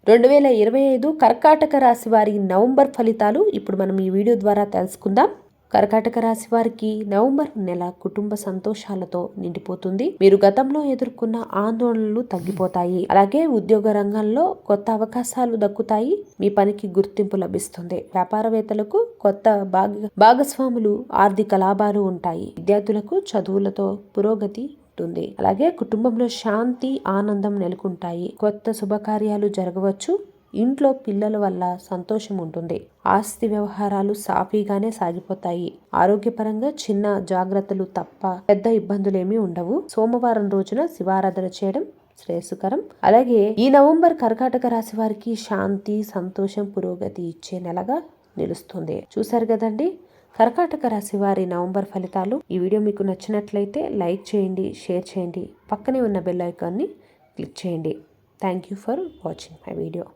2025 కర్కాటక రాశి వారి నవంబర్ ఫలితాలు ఇప్పుడు మనం ఈ వీడియో ద్వారా తెలుసుకుందాం. కర్కాటక రాశి వారికి నవంబర్ నెల కుటుంబ సంతోషాలతో నిండిపోతుంది. మీరు గతంలో ఎదుర్కొన్న ఆందోళనలు తగ్గిపోతాయి. అలాగే ఉద్యోగ రంగంలో కొత్త అవకాశాలు దక్కుతాయి. మీ పనికి గుర్తింపు లభిస్తుంది. వ్యాపారవేత్తలకు కొత్త భాగస్వాములు, ఆర్థిక లాభాలు ఉంటాయి. విద్యార్థులకు చదువులతో పురోగతి ఉంటుంది. అలాగే కుటుంబంలో శాంతి, ఆనందం నెలకొంటాయి. కొత్త శుభకార్యాలు జరగవచ్చు. ఇంట్లో పిల్లల వల్ల సంతోషం ఉంటుంది. ఆస్తి వ్యవహారాలు సాఫీగానే సాగిపోతాయి. ఆరోగ్యపరంగా చిన్న జాగ్రత్తలు తప్ప పెద్ద ఇబ్బందులేమీ ఉండవు. సోమవారం రోజున శివారాధన చేయడం శ్రేయస్కరం. అలాగే ఈ నవంబర్ కర్కాటక రాశి వారికి శాంతి, సంతోషం, పురోగతి ఇచ్చే నెలగా నిలుస్తుంది. చూసారు కదండి కర్కాటక రాశి వారి నవంబర్ ఫలితాలు. ఈ వీడియో మీకు నచ్చినట్లయితే లైక్ చేయండి, షేర్ చేయండి, పక్కనే ఉన్న బెల్ ఐకాన్ని క్లిక్ చేయండి. Thank you for watching my video.